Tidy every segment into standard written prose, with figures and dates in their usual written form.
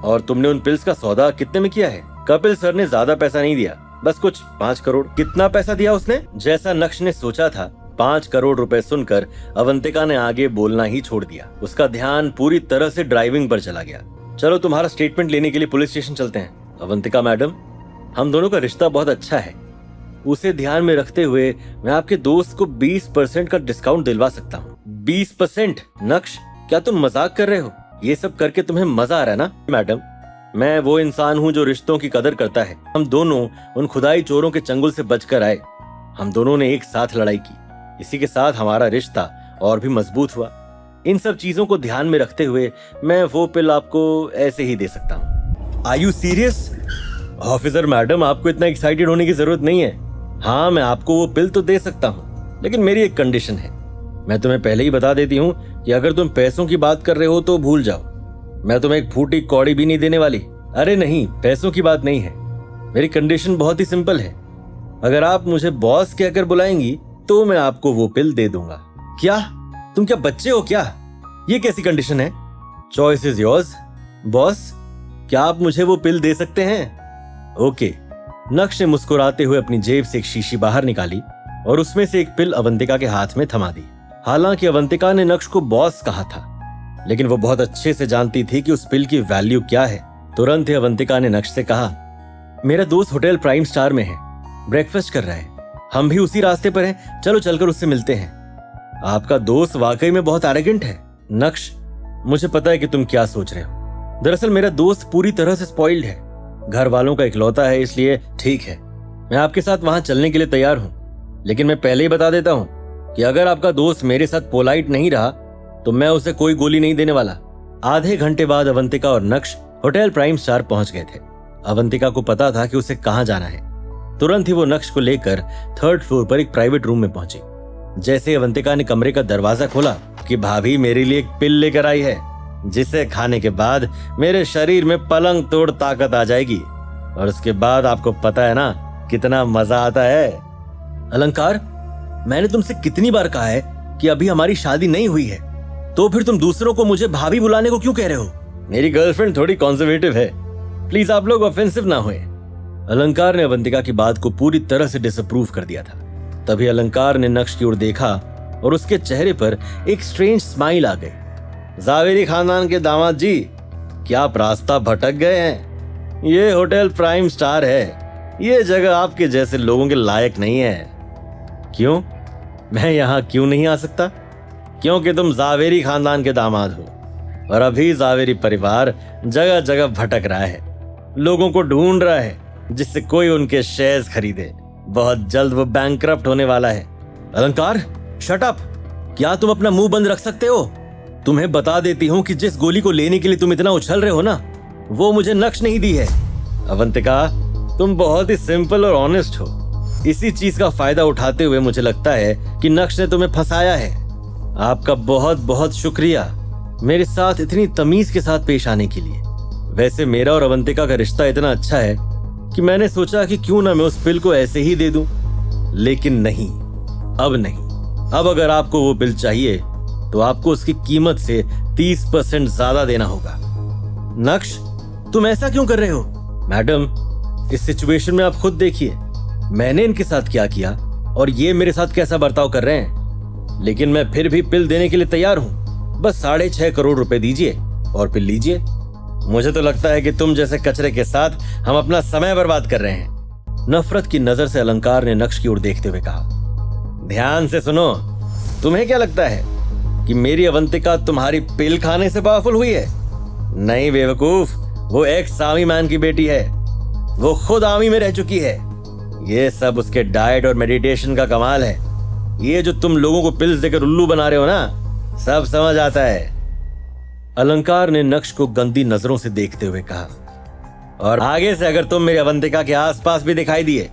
और तुमने उन पिल्स का सौदा कितने में किया है? कपिल सर ने ज्यादा पैसा नहीं दिया, बस कुछ 5 करोड़। कितना पैसा दिया उसने? जैसा नक्श ने सोचा था, 5 करोड़ रुपए सुनकर अवंतिका ने आगे बोलना ही छोड़ दिया। उसका ध्यान पूरी तरह से ड्राइविंग पर चला गया। चलो तुम्हारा स्टेटमेंट लेने के लिए पुलिस स्टेशन चलते हैं। अवंतिका मैडम, हम दोनों का रिश्ता बहुत अच्छा है, उसे ध्यान में रखते हुए मैं आपके दोस्त को 20% का डिस्काउंट दिलवा सकता हूँ। 20%? नक्श, क्या तुम मजाक कर रहे हो? ये सब करके तुम्हें मजा आ रहा है ना? मैडम, मैं वो इंसान हूँ जो रिश्तों की कदर करता है। हम दोनों उन खुदाई चोरों के चंगुल से बचकर आए। हम दोनों ने एक साथ लड़ाई की, इसी के साथ हमारा रिश्ता और भी मजबूत हुआ। इन सब चीजों को ध्यान में रखते हुए मैं वो पिल आपको ऐसे ही दे सकता हूँ। Are you serious? Officer madam, आपको इतना एक्साइटेड होने की जरूरत नहीं है। हाँ, मैं आपको वो पिल तो दे सकता हूँ, लेकिन मेरी एक कंडीशन है। मैं तुम्हें पहले ही बता देती हूँ कि अगर तुम पैसों की बात कर रहे हो तो भूल जाओ। मैं तुम्हें एक फूटी कौड़ी भी नहीं देने वाली। अरे नहीं, पैसों की बात नहीं है। मेरी कंडीशन बहुत ही सिंपल है। अगर आप मुझे बॉस कहकर बुलाएंगी तो मैं आपको वो पिल दे दूंगा। क्या तुम क्या बच्चे हो क्या? ये कैसी कंडीशन है? Choice is yours. बॉस, क्या आप मुझे वो पिल दे सकते हैं? ओके। नक्श ने मुस्कुराते हुए अपनी जेब से एक शीशी बाहर निकाली और उसमें से एक पिल अवंतिका के हाथ में थमा दी। हालांकि अवंतिका ने नक्श को बॉस कहा था, लेकिन वो बहुत अच्छे से जानती थी कि उस पिल की वैल्यू क्या है। तुरंत ही अवंतिका ने नक्श से कहा, मेरा दोस्त होटल प्राइम स्टार में है, ब्रेकफास्ट कर रहा है। हम भी उसी रास्ते पर हैं, चलो चलकर उससे मिलते हैं। आपका दोस्त वाकई में बहुत एरोगेंट है। नक्श, मुझे पता है कि तुम क्या सोच रहे हो। दरअसल मेरा दोस्त पूरी तरह से स्पॉइल्ड है, घर वालों का इकलौता है, इसलिए ठीक है, मैं आपके साथ वहां चलने के लिए तैयार हूं। लेकिन मैं पहले ही बता देता हूं कि अगर आपका दोस्त मेरे साथ पोलाइट नहीं रहा तो मैं उसे कोई गोली नहीं देने वाला। आधे घंटे बाद अवंतिका और नक्श होटल प्राइम स्टार पहुंच गए थे। अवंतिका को पता था कि उसे कहां जाना है। तुरंत ही वो नक्श को लेकर 3rd फ्लोर पर एक प्राइवेट रूम में पहुंची। जैसे अवंतिका ने कमरे का दरवाजा खोला कि भाभी मेरे लिए एक पिल लेकर आई है, जिसे खाने के बाद मेरे शरीर में पलंग तोड़ ताकत आ जाएगी, और उसके बाद आपको पता है ना कितना मजा आता है। अलंकार, मैंने तुमसे कितनी बार कहा है कि अभी हमारी शादी नहीं हुई है, तो फिर तुम दूसरों को मुझे भाभी बुलाने को क्यों कह रहे हो? मेरी गर्लफ्रेंड थोड़ी कंजर्वेटिव है, प्लीज आप लोग ऑफेंसिव ना हुए। अलंकार ने अवंतिका की बात को पूरी तरह से डिसअप्रूव कर दिया था। तभी अलंकार ने नक्श की ओर देखा और उसके चेहरे पर एक स्ट्रेंज स्माइल आ गई। जावेरी खानदान के दामाद जी, क्या आप रास्ता भटक गए हैं? ये होटल प्राइम स्टार है, ये जगह आपके जैसे लोगों के लायक नहीं है। क्यों? मैं यहाँ क्यों नहीं आ सकता? क्योंकि तुम जावेरी खानदान के दामाद हो, और अभी जावेरी परिवार जगह जगह भटक रहा है, लोगों को ढूंढ रहा है जिससे कोई उनके शेयर्स खरीदे। बहुत जल्द वो बैंकरप्ट होने वाला है। अलंकार, शट अप! क्या तुम अपना मुंह बंद रख सकते हो? तुम्हें बता देती हूँ कि जिस गोली को लेने के लिए तुम इतना उछल रहे हो ना, वो मुझे नक्श नहीं दी है। अवंतिका, तुम बहुत ही सिंपल और ऑनेस्ट हो। इसी चीज का फायदा उठाते हुए मुझे लगता है कि नक्श ने तुम्हें फंसाया है। आपका बहुत बहुत शुक्रिया मेरे साथ इतनी तमीज के साथ पेश आने के लिए। वैसे मेरा और अवंतिका का रिश्ता इतना अच्छा है कि मैंने सोचा कि क्यों ना मैं उस पिल को ऐसे ही दे दूं, लेकिन नहीं, अब नहीं। अब अगर आपको वो पिल चाहिए तो आपको उसकी कीमत से 30% ज्यादा देना होगा। नक्श, तुम ऐसा क्यों कर रहे हो? मैडम, इस सिचुएशन में आप खुद देखिए, मैंने इनके साथ क्या किया और ये मेरे साथ कैसा बर्ताव कर रहे हैं। लेकिन मैं फिर भी पिल देने के लिए तैयार हूं। बस 6.5 करोड़ रुपए दीजिए और पिल लीजिए। मुझे तो लगता है कि तुम जैसे कचरे के साथ हम अपना समय बर्बाद कर रहे हैं। नफरत की नजर से अलंकार ने नक्श की ओर देखते हुए कहा, ध्यान से सुनो, तुम्हें क्या लगता है कि मेरी अवंतिका तुम्हारी पिल खाने से पावरफुल हुई है? नहीं बेवकूफ, वो एक्स आर्मी मैन की बेटी है, वो खुद आर्मी में रह चुकी है। ये सब उसके डाइट और मेडिटेशन का कमाल है। ये जो तुम लोगों को पिल्स देकर उल्लू बना रहे हो ना, सब समझ आता है। अलंकार ने नक्श को गंदी नजरों से देखते हुए कहा, और आगे से अगर तुम मेरी अवंतिका के आसपास भी दिखाई दिए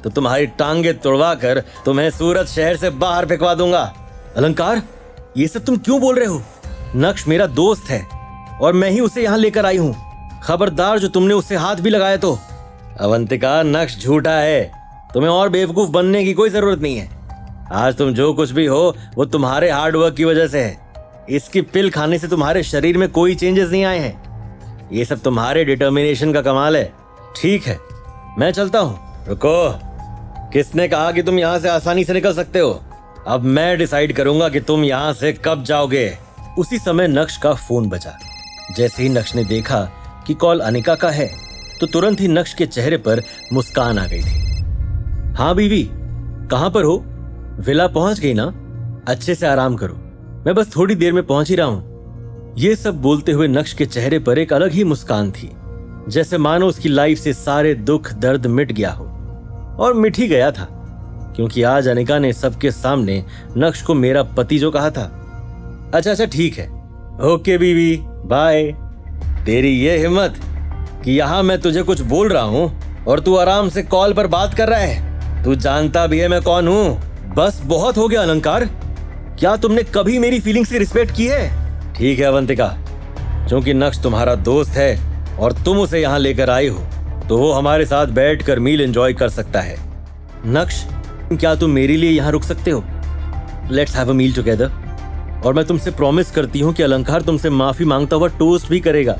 तो तुम्हारी टांगे तुड़वा कर तुम्हें सूरत शहर से बाहर फेंकवा दूंगा। अलंकार, ये सब तुम क्यों बोल रहे हो? नक्श मेरा दोस्त है और मैं ही उसे यहाँ लेकर आई हूँ। खबरदार जो तुमने उससे हाथ भी लगाया तो। अवंतिका, नक्श झूठा है, तुम्हें और बेवकूफ बनने की कोई जरूरत नहीं है। आज तुम जो कुछ भी हो वो तुम्हारे हार्डवर्क की वजह से है। इसकी पिल खाने से तुम्हारे शरीर में कोई चेंजेस नहीं आए हैं। ये सब तुम्हारे डिटर्मिनेशन का कमाल है। ठीक है, मैं चलता हूँ। रुको, किसने कहा कि तुम यहाँ से आसानी से निकल सकते हो? अब मैं डिसाइड करूंगा कि तुम यहाँ से कब जाओगे। उसी समय नक्श का फोन बजा। जैसे ही नक्श ने देखा कि कॉल अनिका का है तो तुरंत ही नक्श के चेहरे पर मुस्कान आ गई थी। हाँ बीवी, कहाँ पर हो? विला पहुंच गई ना? अच्छे से आराम करो, मैं बस थोड़ी देर में पहुंच ही रहा हूं। ये सब बोलते हुए नक्श के चेहरे पर एक अलग ही मुस्कान थी, जैसे मानो उसकी लाइफ से सारे दुख दर्द मिट गया हो। और मिट ही गया था, क्योंकि आज अनिका ने सबके सामने नक्श को मेरा पति जो कहा था। अच्छा ठीक है, ओके बीवी, बाय। तेरी ये हिम्मत कि यहां मैं तुझे कुछ बोल रहा हूं और तू आराम से कॉल पर बात कर रहा है। तू जानता भी है मैं कौन हूं। बस बहुत हो गया अलंकार, क्या तुमने कभी मेरी फीलिंग्स की रिस्पेक्ट की है? ठीक है अवंतिका, क्योंकि नक्श तुम्हारा दोस्त है और तुम उसे यहाँ लेकर आई हो तो वो हमारे साथ बैठकर मील एंजॉय कर सकता है। नक्श, क्या तुम मेरे लिए यहाँ रुक सकते हो? Let's have a meal together. और मैं तुमसे प्रॉमिस करती हूँ कि अलंकार तुमसे माफी मांगता हुआ टोस्ट भी करेगा।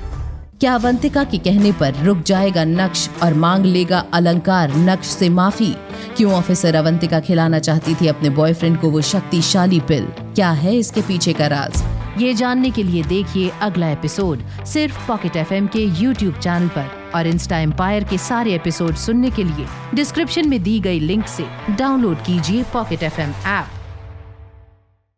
क्या अवंतिका के कहने पर रुक जाएगा नक्श और मांग लेगा अलंकार नक्श से माफी? क्यों ऑफिसर अवंतिका खिलाना चाहती थी अपने बॉयफ्रेंड को वो शक्तिशाली पिल? क्या है इसके पीछे का राज? ये जानने के लिए देखिए अगला एपिसोड सिर्फ पॉकेट एफएम के यूट्यूब चैनल पर और इंस्टा एम्पायर के सारे एपिसोड सुनने के लिए डिस्क्रिप्शन में दी गई लिंक से डाउनलोड कीजिए पॉकेट एफएम ऐप।